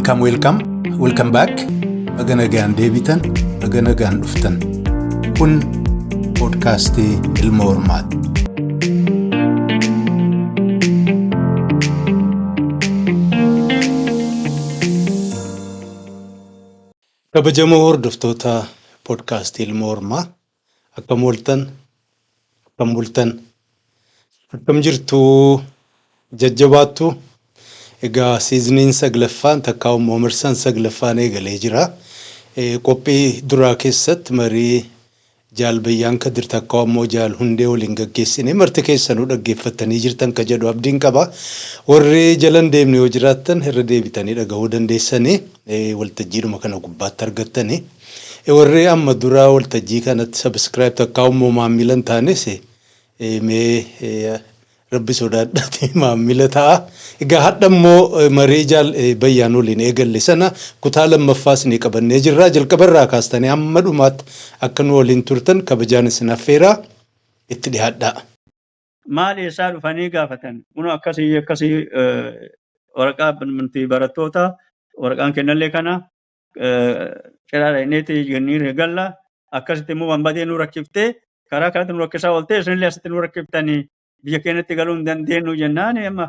Welcome back. Aganagaan deebitan, aganagaan dhuftan. Kun podcastii Ilma Hormaati. Kabajamoo hordoftoota podcastii Ilma Hormaa, akkam ooltan, akkam bultan, akkam jirtu, jajjabaattu. Egaa siizniin saglaffaan takka immoo marsaan saglaffaan eegalee jira. Qophii duraa keessatti marii jaalbayyaan kadir takka immoo jaal hundee waliin gaggeessine marti keessanuu dhaggeeffatanii jirtan ka jedhu abdiin qaba. Warri jalan deemne yoo jiraattan irra deebitanii dhagahuu dandeessanii waltajjiidhuma kana gubbaatti argattanii. Warri amma duraa waltajjii kanatti subscribe takka immoo maamilan taanes mee Rabbi sodaadhaati maamila ta'a. Egaa hadda immoo marii jaalbayyaan waliin eegalle sana kutaa lammaffaas ni qabannee jirra. Jalqabarraa kaastanii hamma dhumaatti akka nu waliin turtan kabajaan isin affeeraa itti dhiyaadhaa. Maali isaa dhufanii gaafatan kun akkasii waraqaa barattoota waraqaan kennallee kana ciraadha inneetti jennii regalla akkasitti immoo wanbadee nu rakkiftee karaa kanatti nu rakkisaa ooltee isinillee asitti nu rakkiftanii biyya keenyatti galuu hin dandeenyu jennaan amma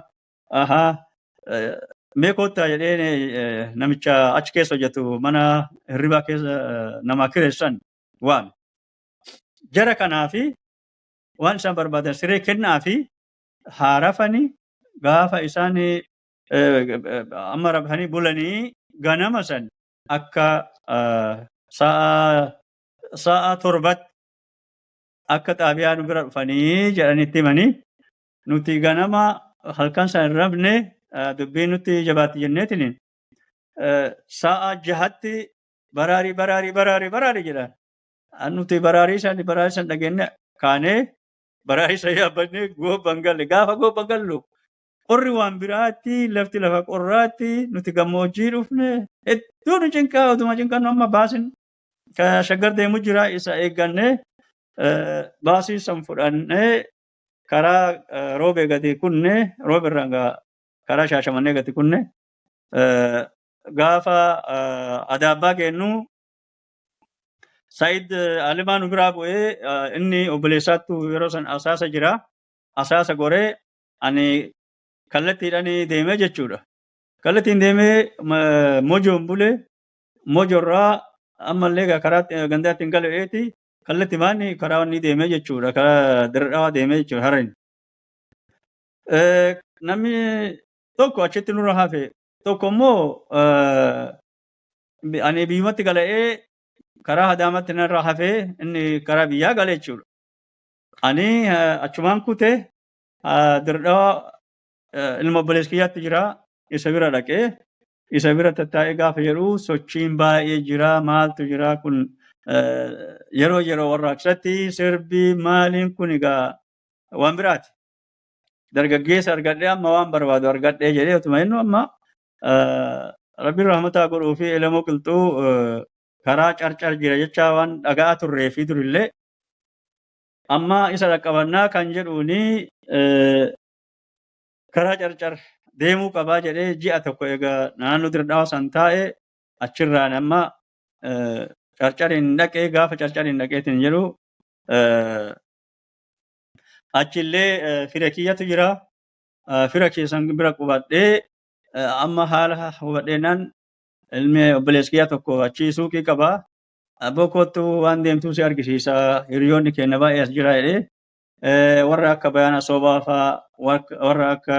mee koottaa jedhee namicha achi keessa hojjetu mana hirribaa keessa namaa kireessan waan jara kanaafi waan isaan barbaadan siree kennaa fi haarafanii gaafa isaan amma rafanii bulanii ganama san akka sa'a torbatti akka xaabiyaa nu bira dhufanii jedhanitti himanii nuti ganama halkan san hin rafne dubbii nuti jabaatti jenneetiin sa'a jahatti baraarii jedhan. Nuti baraarii san dhageenye kaanee baraarii san yaabbannee goobban galle gaafa goobban gallu qorri waan biraatti lafti lafa qorraatti nuti gammoojjii dhufne hedduu nu cinqaa oduma cinqannu amma baasin ka shaggar deemu jira isa eeggannee baasii san fudhannee karaa roobee gadi kunne rooberraa karaa shaashamannee gadi kunne gaafa adaabbaa kennu Said Alimaa nu biraa bu'ee inni obboleessaattu yeroo san asaasa jira. Asaasa goree ani kallattiidhaan deemee jechuudha. Kallattiin deemee mojoon bulee mojoorraa ammallee karaa gandaatti hin galeetii kallatti maanni karaa inni deemee jechuudha. Karaa dirqaa deemee jechuudha harreen. Namni tokko achitti nurra hafe tokko immoo ani biyyumatti gala'ee karaa hadaamatti narra hafee inni karaa biyyaa galee jechuudha. Ani achumaan kutee dirqaa ilma obboleessa kiyyaatti jira isa bira dhaqee isa bira tattaa'ee gaafa jedhu sochiin baay'ee jira maaltu jira kun yeroo warraaqsatti sirbii maaliin kun egaa waan biraati. Dargaggeessa argadhee amma waan barbaadu argadhee jedhee otuma inni amma Rabbiin rahmataa godhuu fi elemoo qilxuu karaa carcar jira jecha waan dhaga'aa turree fi durillee amma isa dhaqqabannaa kan jedhuuni karaa carcar deemuu qabaa jedhee ji'a tokko egaa naannoo dirqaa san taa'ee achirraan amma carcariin dhaqee gaafa carcariin dhaqeetiin jedhu achillee fira kiyyatu jira. Fira keessan bira qubadhee amma haala hubadheenaan ilmi obboleessa kiyyaa tokko achi suuqii qabaa. Bokkootu waan deemtuu si argisiisa. Hiriyoonni keenya baay'ee as jira jedhee warra akka Bayaana Soobaa fa'aa warra akka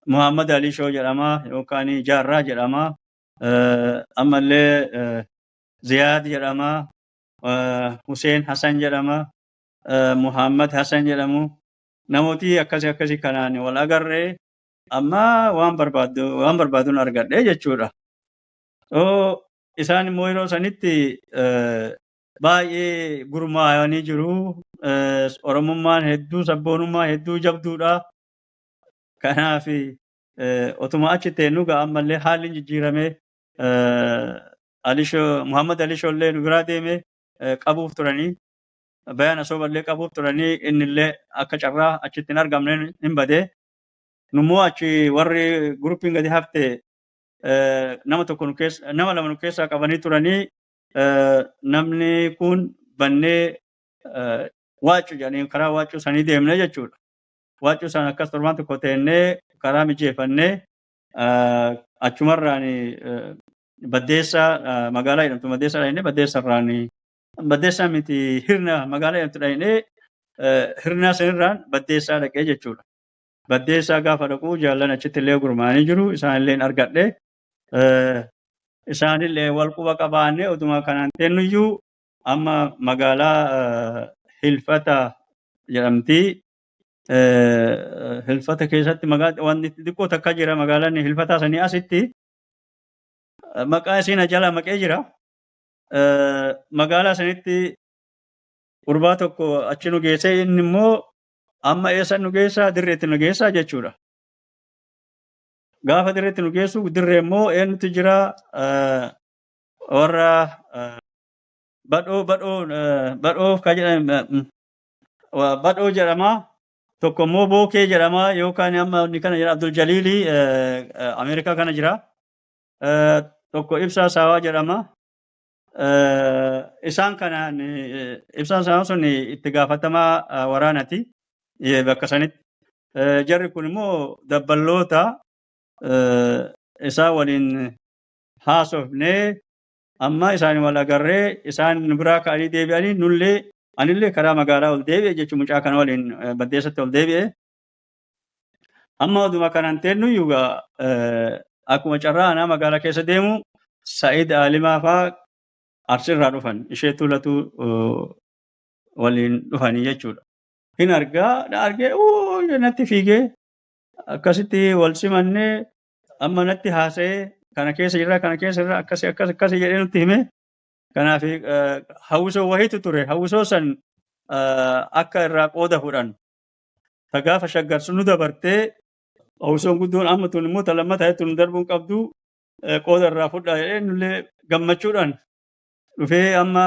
Muhammad Ali Shoo jedhama yookaan Jaarraa jedhama. Ammallee Ziyaad jedhama. Hussein Hassan jedhama. Muhammad Hassan jedhamu. Namooti akkasii kanaan wal agarree amma waan barbaaduun argadhee jechuudha. Isaan immoo yeroo sanitti baay'ee gurmaa'anii jiru. Oromummaan hedduu sabboonummaa hedduu jabduudha. Kanaaf otuma achi teennu ga'a ammallee haalli jijjiiramee Muhammad Ali Shoollee nu biraa deemee qabuuf turanii Bayaana Sooballee qabuuf turanii innillee akka carraa achitti hin argamne hin badee nummoo achi warri gurupiin gadi hafte nama tokko nama lama nu keessaa qabanii turanii namni kun bannee waaccu jedhanii karaa waaccu sanii deemne jechuudha. Waaccu san akkas torbaan tokko teennee karaa mijeeffannee achumarraan baddeessa magaalaa jedhamtu baddeessa dhaqnee baddeessarraan baddeessa miti hirna magaalaa jedhamtu dhaqnee hirna sanirraan baddeessaa dhaqee jechuudha. Baddeessaa gaafa dhaquu jaallan achitti illee gurmaa'anii jiru isaanillee argadhe isaanillee wal quba qabaannee utuma kanaan teennuyyuu amma magaalaa Hilfata jedhamti. Hilfata keessatti wanti xiqqoo takka jira magaalaan Hilfataa sanii asitti maqaa isiin jala maqee jira. Magaalaa sanitti gurbaa tokko achi nu geessee inni immoo amma eessa nu geessaa dirreetti nu geessaa jechuudha. Gaafa dirreetti nu geessu dirree immoo eenyutu jira warra badhoo ka jedhan badhoo jedhama. Tokko immoo bookee jedhama yookaan amma inni kana jedha Abdul Jaliilii Ameerikaa kana jira. Tokko Ibsaa Saawaa jedhama. Isaan kanaan Ibsaan Saawaa sun itti gaafatamaa waraanati bakka sanitti. Jarri kun immoo dabballoota isaa waliin haasofnee amma isaan wal agarree isaan biraa ka'anii deebi'anii nullee anillee karaa magaalaa ol deebi'e jechuun mucaa kana waliin baddeessatti ol deebi'e. Amma oduma kanaan teennuyyuu akkuma carraa anaa magaalaa keessa deemu Sa'iid Alimaa fa'aa Arsiirraa dhufan ishee tuulatu waliin dhufanii jechuudha. Hin argee natti fiigee akkasitti wal simannee amma natti haasa'ee kana keessa jirra akkasii jedhee nutti hime. Kanaaf hawwisoo wahiitu ture. Hawwisoo san akka irraa qooda fudhan. Gaafa shaggarsu nu dabartee hawwisoon guddoon amma tun immoo lammataa tun darbuun qabdu qooda irraa fudhaa jedhee nullee gammachuudhaan dhufee amma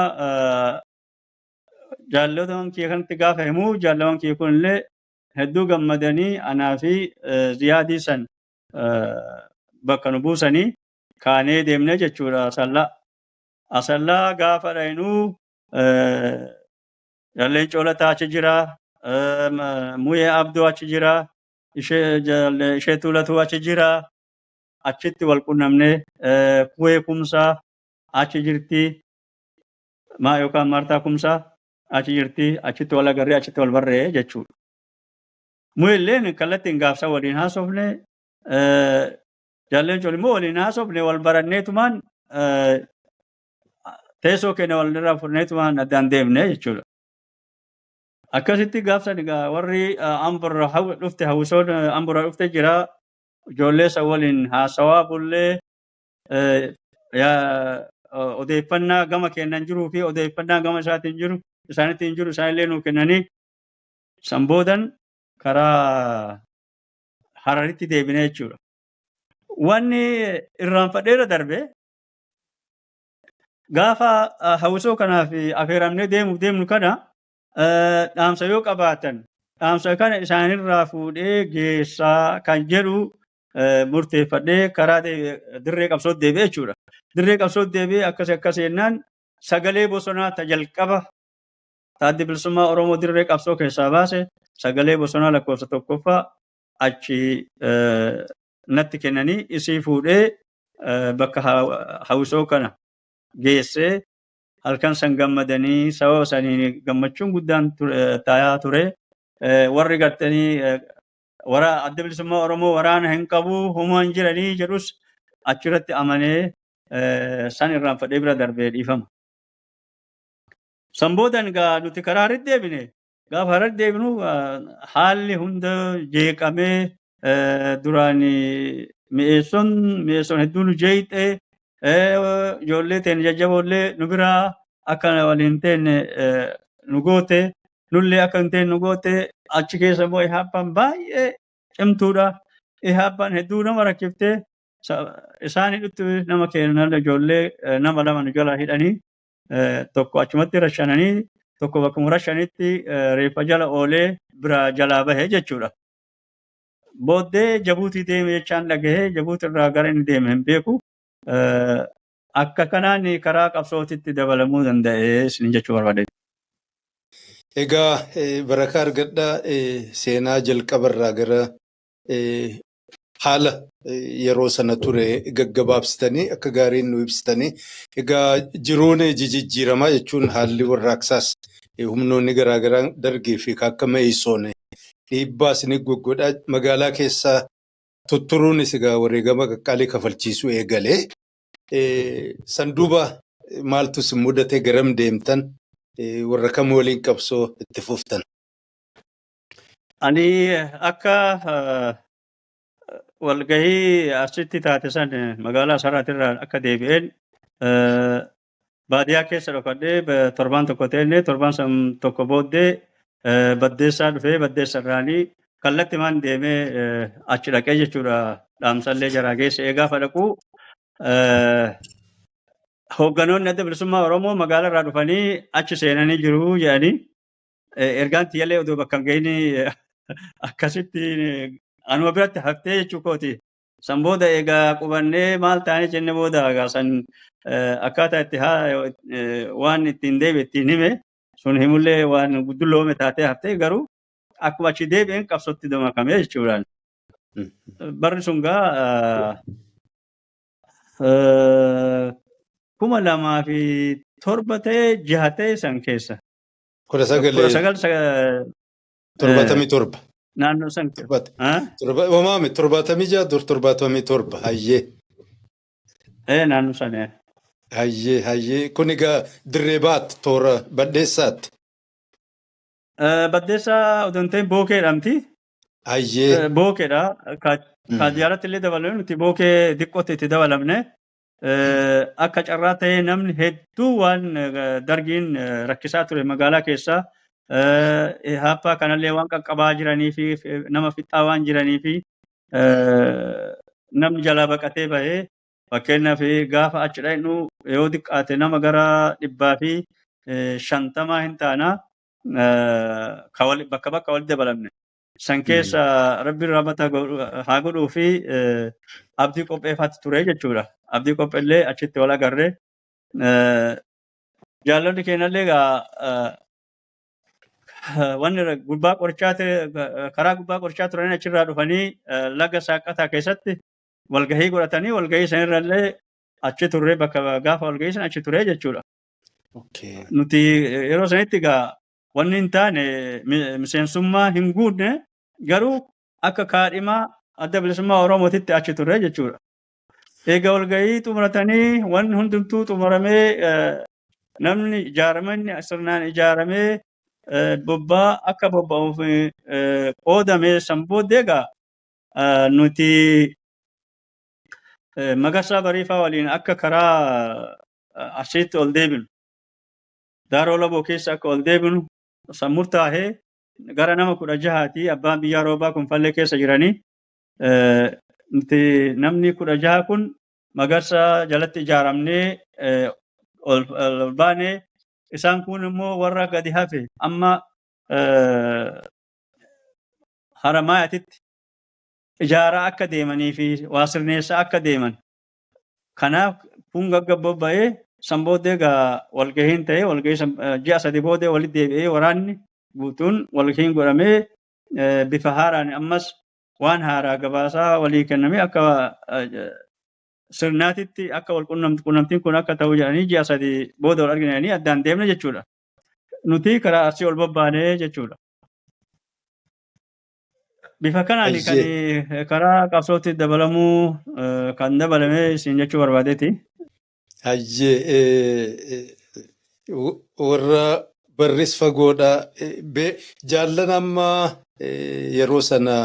jaallatawwan kiyya kanatti gaafa himu jaallatawwan kiyya kunillee hedduu gammadanii anaa fi Ziyaadii san bakka nu buusanii kaanee deemnee jechuudha Asallaa. Asallaa gaafa dhayinuu jalleen coolataa achi jira, Muyee Abduu achi jira, ishee tuulatuu achi jira. Achitti wal qunnamnee Kuwee Kumsaa achi jirti. Yookaan Martaa Kumsaa achi jirti. Achitti wal agarree achitti wal barree jechuudha. Muyeelleen kallattiin gaafsa waliin haasofne jalleen cool immoo waliin haasofne wal baranneetumaan teessoo keenya walirraa fudhanneetumaan addaan deemne jechuudha. Akkasitti gaafsan egaa warri Amborra dhufte hawwisoon Amborra dhufte jira. Ijoollee san waliin haasawaa bullee odeeffannaa gama kennan jiruu fi odeeffannaa gama isaatiin jiru isaanittiin jiru isaanillee nuu kennanii san boodan karaa Hararitti deebinee jechuudha. Wanni irraanfadheera darbe gaafa hawwisoo kanaaf affeeramnee deemnu kana dhaamsa yoo qabaatan dhaamsa kana isaanirraa fuudhee geessaa kan jedhu murteeffadhee karaa dirree qabsoo deebi'e jechuudha. Dirree qabsoo deebi'e akkasii jennaan sagalee bosonaa jalqaba Adda Bilisummaa Oromoo dirree qabsoo keessaa baase sagalee bosonaa lakkoofsa tokkoffaa achi natti kennanii isii fuudhee bakka hawwisoo kana geessee halkan san gammadanii sababa saniin gammachuun guddaan taayaa ture. Warri gartanii Adda Bilisummaa Oromoo waraana hin qabu homaa hin jiranii jedhus achirratti amanee san irraanfadhee bira darbee dhiifama. San boodan egaa nuti karaa Hararitti deebine. Gaafa Hararitti deebinu haalli hunda jeeqamee duraan mi'eessoon hedduu nu jeeqxee ijoollee teenya jajjaboollee nu biraa akka waliin teenne nu goote nullee akka hin teenne nu goote achi keessa immoo ihaabbaan baay'ee cimtuudha. Ihaabbaan hedduu nama rakkiftee isaan hidhutti nama kennan ijoollee nama lama nu jala hidhanii tokko achumatti rashananii tokko bakkuma rashanitti reeffa jala oolee bira jalaa bahee jechuudha. booddee Jabuutii deeme jechaan dhagahee Jabuuti irraa gara inni deeme hin beeku. Akka kanaan karaa qabsootitti dabalamuu danda'e isin jechuu barbaade. Egaa barakaa argadhaa seenaa jalqabarraa gara haala yeroo sana ture gaggabaabsitanii akka gaariin nu ibsitanii. Egaa jiruun jijjiiramaa jechuun haalli warraaqsaas humnoonni garaagaraa dargii fi akka Meeysoon dhiibbaa isin goggodhaa magaalaa keessaa tutturuunis egaa wareegama qaqqaalii kafalchiisuu eegalee. Sanduuba maaltu isin mudate garam deemtan warra kam waliin qabsoo itti fuftan? Ani akka walgahii asitti taate san magaalaa Saraatirraa akka deebi'een baadiyyaa keessa dhokadhee torbaan tokko ta'ee torbaan san tokko booddee Baddeessaa dhufee Baddeessarraanii kallattimaan deemee achi dhaqee jechuudha. Dhaamsallee jaraa geesse eegaa fadhaquu hoogganoonni adda bilisummaa Oromoo magaalaa irraa dhufanii achi seenanii jiru jedhanii ergaan tiyyallee odoo bakka hin gahiin akkasitti anuma biratti haftee jechuu kooti. San booda egaa qubannee maal taanee jenne booda egaa san akkaataa itti waan ittiin deebi'e ittiin hime sun himullee waan guddulloome taatee haftee garuu akkuma achi deebi'een qabsootti damakame jechuudhaan. Barri sun gaa 2007 ta'ee 6 ta'e san keessa. 1977. Naannoo san keessa. 76 dur 77 hayyee. Naannoo sana. Hayyee kun egaa dirree baatti toora Baddeessaatti. Baddeessaa odoo hin ta'in bookee jedhamti. Hayyee. Bookeedha. Kaadiyaaratti illee dabalamne nuti bookee xiqqootti itti dabalamne. Akka carraa ta'ee namni hedduu waan dargiin rakkisaa ture magaalaa keessaa haappaa kanallee waan qaqqabaa jiranii fi nama fixaa waan jiranii fi namni jalaa baqatee bahee fakkeenyaaf gaafa achi dhaqnu yoo xiqqaate nama gara 150 hin taana bakka bakka walitti dabalamne. San keessa rabbiin rahmata haa godhuu fi abdii qopheeffaatti ture jechuudha. Abdii qopheellee achitti wal agarre. Jaallonni keenyallee wanni gubbaa qorichaa karaa gubbaa qorichaa turanii achirraa dhufanii laga Saaqataa keessatti walgahii godhatanii walgahii sanirrallee achi turre bakka gaafa walgahii san achi ture jechuudha. Nuti yeroo sanitti wanni hin taane miseensummaa hin guunne garuu akka kaadhimaa adda bilisummaa Oromootitti achi turre jechuudha. Egaa walgahii xumuratanii wanni hundumtuu xumuramee namni ijaaramanii sirnaan ijaaramee bobbaa akka bobba'uuf qoodame san booddee egaa nuti Magarsaa Bariifaa waliin akka karaa asitti ol deebinu Daaroo Laboo keessa akka ol deebinu san murtaa'ee gara nama 16 abbaan biyyaa roobaa Kunfallee keessa jiranii nuti namni 16 kun Magarsaa jalatti ijaaramnee ol baanee isaan kun immoo warra gadi hafe amma Haramaayaatitti ijaaraa akka deemanii fi waa sirneessaa akka deeman. Kanaaf kun gaggabba'ee san booddee egaa walgahiin ta'ee walgahii ji'a 3 booddee walitti deebi'ee waraanni guutuun walgahiin godhamee bifa haaraan ammas waan haaraa gabaasaa walii kennamee akka sirnaatitti akka wal qunnamtiin kun akka ta'u jedhanii ji'a 3 booda wal arginanii addaan deemne jechuudha. Nuti karaa Arsii ol babbaanee jechuudha. Bifa kanaan kan karaa qabsootti dabalamuu kan dabalame isin jechuu barbaadeeti. Hayyee warra barris fagoodha. Jaallan amma yeroo sana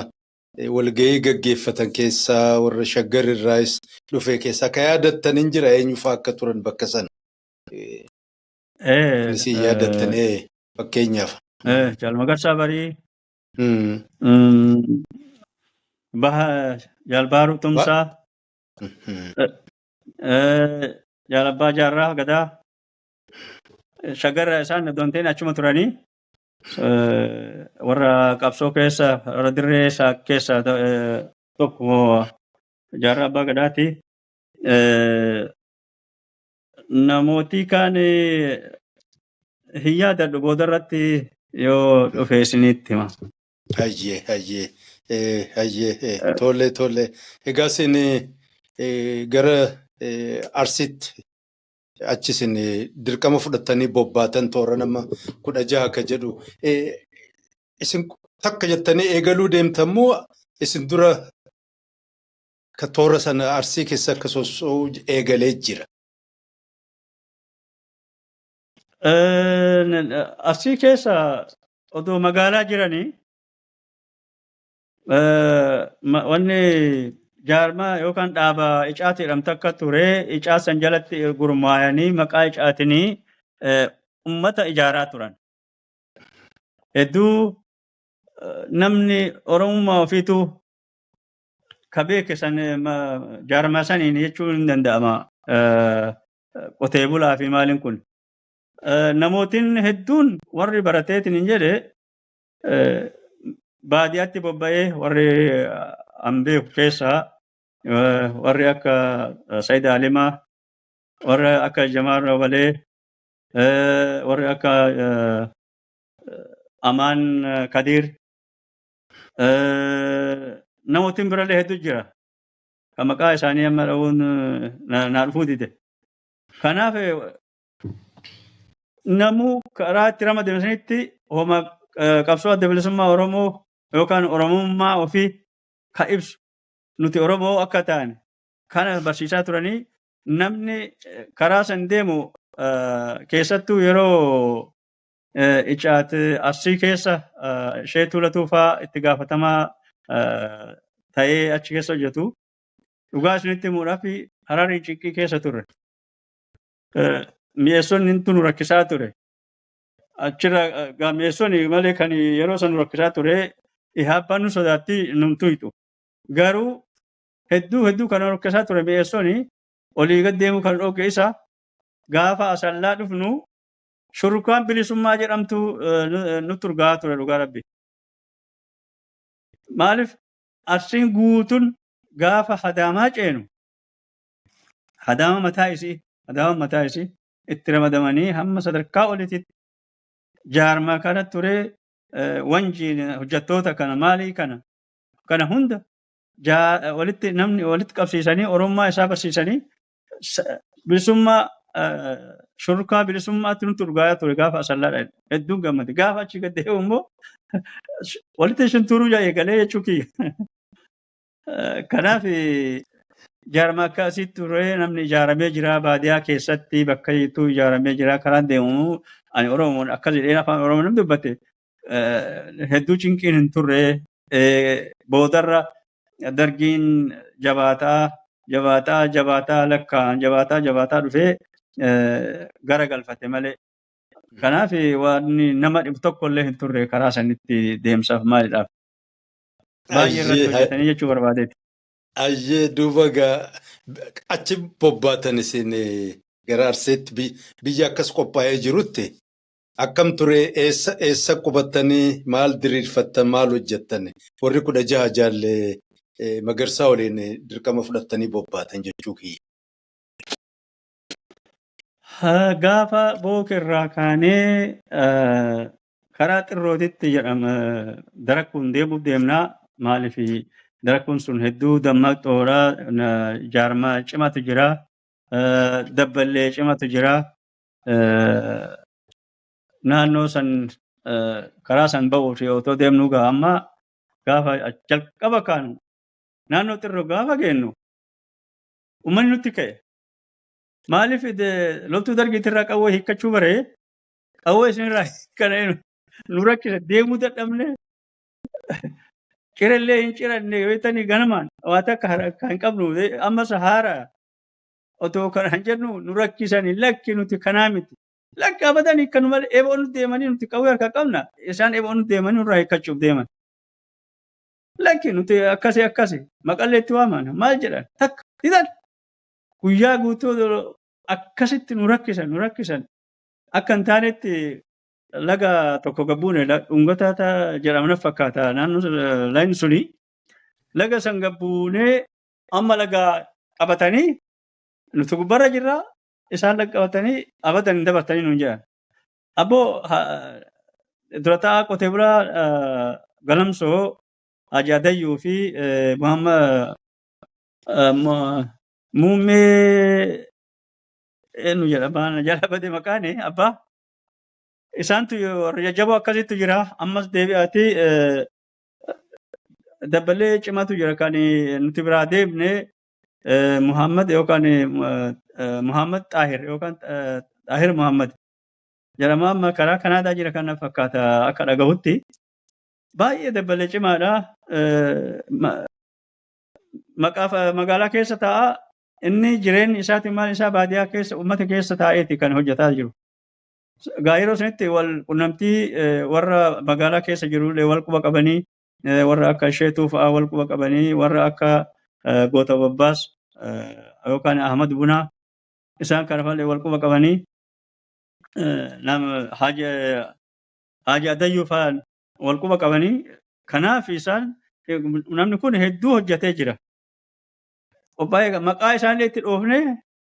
walgahii gaggeeffatan keessaa warra Shaggar irraas dhufe keessaa kan yaadattan hin jira eenyufaa akka turan bakka sana? Isin yaadattan fakkeenyaaf. Jaal Magarsaa Barii. Jaal Baaruu Tumsaa. Jaal Abbaa Jaarraa Gadaa. Shaggar isaan doonteen achuma turanii warra qabsoo keessa warra dirree isaa keessa tokko jaarraa abbaa gadaati. Namooti kaan hin yaadadhu boodarratti yoo dhufe isinitti hima. Hayyee tole. Egaa isin gara Arsiitti achi isin dirqama fudhattanii bobbaatan toora nama 16 akka jedhu isin takka jettanii eegaluu deemtammoo isin dura ka toora sana Arsii keessa akka sossoo'u eegalee jira. Arsii keessa odoo magaalaa jiranii wanni jaarmaa yookaan dhaaba icaati jedhamtu akka ture icaa san jalatti gurmaayanii maqaa icaatinii ummata ijaaraa turan. Hedduu namni Oromummaa ofiitu ka beeke san jaarmaa saniin jechuun hin danda'ama. Qotee bulaa fi maaliin kun. Namootiin hedduun warri barateetiin hin jedhe baadiyyaatti bobba'ee warri an beeku keessaa warri akka Sayyid Alimaa, warri akka Jamaal Rawalee, warri akka Amaan Kadir, namootiin birallee hedduu jira. Kan maqaa isaanii amma dha'uun naa dhufuu dide. Kanaaf namuu karaa itti ramadamsanitti hooma qabsoo adda bilisummaa Oromoo yookaan Oromummaa ofii ka ibsu nuti Oromoo akka ta'an kana barsiisaa turanii namni karaa san deemu keessattuu yeroo icaati Arsii keessa ishee Tuulatuu fa'aa itti gaafatamaa ta'ee achi keessa hojjetu dhugaa isinitti himuudhaaf Hararii Ciqqii keessa turre. Mi'eessonni nu rakkisaa ture. Achirra mi'eessonni malee kan yeroo san nu rakkisaa ture ihaabbaan nu sodaatti numtuitu. Garuu hedduu kan rakkisaa ture mi'eessonni olii gad deemu kan dhoge isa gaafa asallaa dhufnu shurrukaan bilisummaa jedhamtu nutti urgaa ture dhugaa rabbi. Maaliif Arsiin guutuun gaafa hadaamaa ceenu hadaama mataa isii itti ramadamanii hamma sadarkaa olitti jaarmaa kana ture wanjiin hojjettoota kana maalii kana hunda namni walitti qabsiisanii Oromummaa isaa barsiisanii bilisummaa shurrukaa bilisummaatti nutti urgaa ture gaafa asallaadha. Hedduun gammade. Gaafa achi gad deemu immoo walitti shinturuu eegalee jechuu kiyya. Kanaaf jaarmaa akkasii ture namni ijaaramee jira baadiyyaa keessatti bakka jirutti ijaaramee jira karaan deemu ani Oromoon akkas jedhee afaan Oromoo namni dubbate hedduu cinqiin hin turre boodarra dargiin jabaataa lakkaan jabaataa dhufee gara galfate malee. Kanaaf waan nama dhibu tokko illee hin turre karaa sanitti deemsaaf maalidhaaf. Baay'ee irratti hojjetanii jechuu barbaadeeti. Ayyee duuba achi bobbaatan isin gara Arsiitti biyya akkas qophaa'ee jirutti akkam ture eessa qubattanii maal diriirfattan maal hojjettan warri 16 jaallee Magarsaa waliin dirqama fudhattanii bobbaatan jechuu kiyya. Gaafa bookerraa kaanee karaa xirrootitti jedhama darakkuun deemuuf deemnaa maaliif darakkuun sun hedduu dammaqxoodhaa jaarmaa cimatu jira dabballee cimatu jira naannoo san karaa san ba'uuf otoo deemnuu ga'a amma gaafa jalqaba kaanu naannoo xirroo gaafa geennu uummanni nutti ka'e. Maaliif loltuu dargiitirraa qawwee hiikkachuu baree qawwee isinirraa hiikkane nu rakkisa deemuu dadhabne cirallee hin ciranne yoo ganamaan waan akka hin qabnu ammas haara otoo kan jennu nu rakkisanii lakki nuti kanaa miti lakki abatanii kan malee eeboon nuti deemanii nuti qawwee harkaa qabna isaan eeboon nuti deemanii nurraa hiikkachuuf deeman lakki nuti akkasi maqalleetti waaman maal jedhan takka hidan guyyaa guutuu akkasitti nu rakkisan akka hin taanetti laga tokko gabbuune dhungata jedhamna fakkaata naannoo laayini suni laga san gabbuunee amma laga qabatanii nuti gubbarra jirra isaan laga qabatanii abadan hin dabartanii nuun jedhan. Abboo durataa qotee bulaa Galamsoo Haji Adayyuu fi muummee eenyu jedhama jala badee maqaan abbaa isaantu warra jajjaboo akkasittu jira ammas deebi'aati dabbalee cimaatu jira kan nuti biraa deemne Muhammad yookaan Muhammad Xaahir yookaan Xaahir Muhammad jedhama amma karaa Kanaadaa jira kana fakkaata akka dhagahutti baay'ee dabbalee cimaadha. Magaalaa keessa taa'a inni jireenyi isaatiin maal isaa baadiyyaa keessa uummata keessa taa'eeti kan hojjetaa jiru. Yeroo sanitti wal qunnamtii warra magaalaa keessa jirullee wal quba qabanii warra akka Sheetuu fa'aa wal quba qabanii warra akka Goota Babbaas yookaan Ahmad Bunaa isaan kana fa'aa wal quba qabanii Haji Adayyuu fa'aa wal quba qabanii kanaaf isaan namni kun hedduu hojjetee jira. Qophaa'ee maqaa isaanii itti dhoofne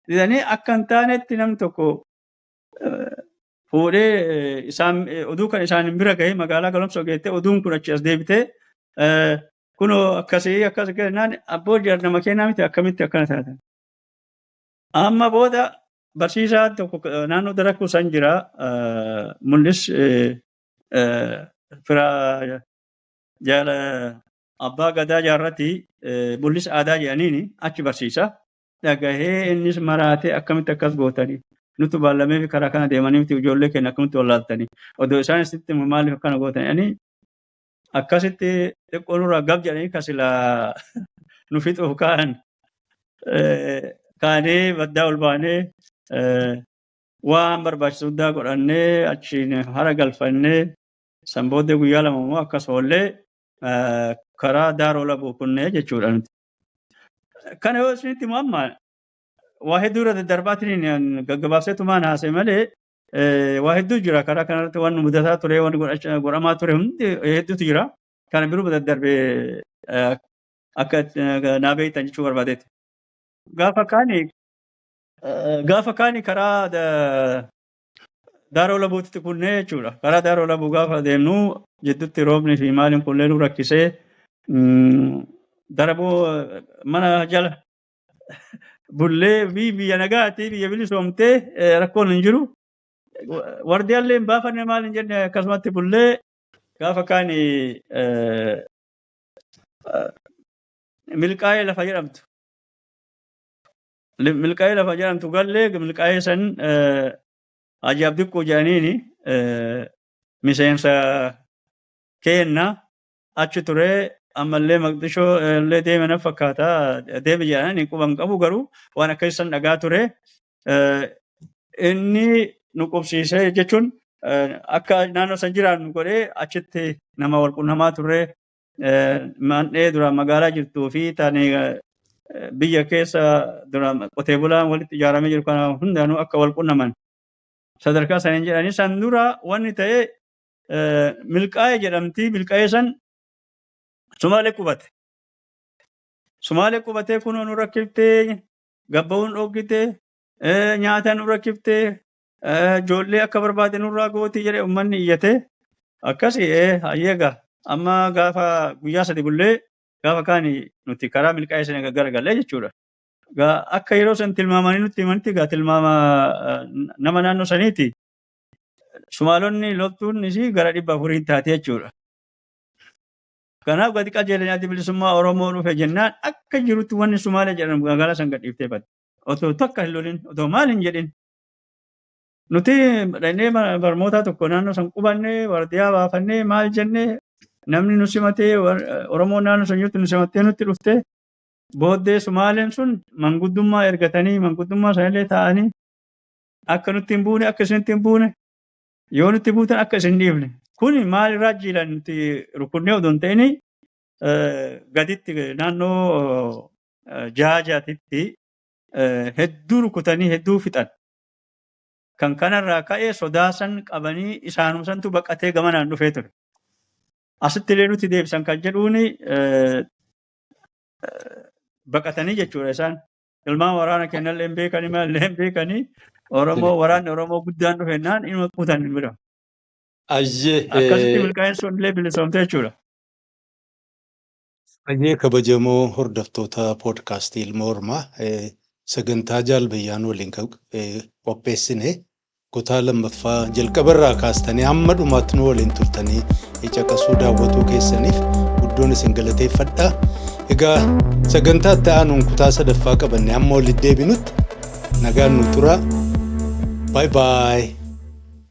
didanii akka hin taanetti namni tokko fuudhee isaan oduu kan isaan bira gahee magaalaa Galamsoo geettee oduun kun achi as deebitee kunoo akkasii akkas kennaan abboo nama kennaa miti akkamitti akkana taatan. Amma booda barsiisaa tokko naannoo Darakuu san jira mul'is fira jaala abbaa gadaa jaarratii mul'is aadaa jedhaniini achi barsiisa. Dhagahee innis maraatee akkamitti akkas gootanii nuti baallamee fi karaa kana deemanii miti ijoollee keenya akkamitti wallaaltanii odoo isaan isitti maaliif akkana gootanii akkasitti xiqqoo nurraa gab jedhanii kasilaa nu fixuuf ka'an kaanee baddaa ol baanee waan barbaachisu hundaa godhannee achiin hara galfannee san booddee guyyaa lama immoo akkas oollee karaa Daaroo Labuu kunnee jechuudha nuti. Kana yoo isinitti immoo amma waa hedduu irra daddarbaatiin gaggabaabseetumaan haasa'e malee waa hedduu jira karaa kanarratti waan mudataa ture waan godhamaa ture hundi hedduutu jira. Kana biroo daddarbee akka naa beektan jechuu barbaadeeti. Gaafa kaani karaa Daaroo Labuutti kunnee jechuudha. Karaa Daaroo Labuu gaafa deemnu jidduutti roobni fi maaliin kunneen nu rakkisee daraboo mana jala bullee biyya nagaatti biyya bilisoomtee rakkoon hin jiru. Wardiyaallee hin baafanne maal hin jenne akkasumatti bullee gaafa kaani milkaa'ee lafa jedhamtu. Milkaa'ee lafa jedhamtu gallee milkaa'ee san Haji Abdiqqoo jedhaniini miseensa kenna achi ture ammallee Maqdishoo illee deeme na fakkaata deeme jedhanii quban qabu garuu waan akkasiisan dhagaa ture inni nu qubsiisee jechuun akka naannoo san jiraannu godhee achitti nama wal qunnamaa turre mandhee dura magaalaa jirtuu fi taane biyya keessa dura qotee bulaan walitti ijaaramee jiru kana hundaanuu akka wal qunnaman sadarkaa saniin jedhanii san dura wanni ta'e milkaa'ee jedhamti milkaa'ee san Sumaalee qubate. Sumaalee qubatee kunoo nu rakkiftee gabba'uun dhoggitee nyaata nu rakkiftee ijoollee akka barbaade nurraa gootii jedhee uummanni iyyatee akkasii hayyeega amma gaafa guyyaa sadi bullee gaafa kaani nuti karaa milkaa'ee sana garagalee jechuudha. Akka yeroo san tilmaamanii nutti himanitti gaa tilmaama nama naannoo saniiti. Sumaalonni loltuunis gara 400 taate jechuudha. Kanaaf gadi qajeelanii adda bilisummaa Oromoo dhufe jennaan akka jirutti wanni Sumaalee jedhamu magaalaa san gadhiiftee badde. Otoo takka hin lolin otoo maal hin jedhin. Nuti dhaqnee barnoota tokko naannoo san qubannee wardiyaa baafannee maal jennee namni nu simatee Oromoo naannoo san jirtu nu simattee nutti dhuftee booddee Sumaaleen sun manguddummaa ergatanii manguddummaa sanillee taa'anii akka nutti hin buune akka isinitti hin buune yoo nutti buutan akka isin dhiifne. Kuni maalirraa jiilan nuti rukunnee odoo hin ta'in gaditti naannoo jaajaatitti hedduu rukutanii hedduu fixan. kan kanarraa ka'ee sodaasan qabanii isaanumsantu baqatee gamanaan dhufee ture. Asitti illee nuti deebisan kan jedhuuni baqatanii jechuudha isaan. Ilmaan waraana kennallee hin beekanii maallee hin beekanii waraanni Oromoo guddaan dhufennaan inuma quutan bira. Akkasitti milkaa'een sun illee bilisoomte jechuudha. Baay'ee kabajamoo hordoftoota poodkaastii Ilma Hormaa sagantaa jaalbayyaan waliin qopheessine kutaa lammaffaa jalqabarraa kaastanii hamma dhumaatti nu waliin turtanii caqasuu daawwatuu keessaniif guddoon isin galateeffadha. Egaa sagantaa itti aanuun kutaa sadaffaa qabanne hamma walitti deebinutti nagaan nu tura. Bye bye.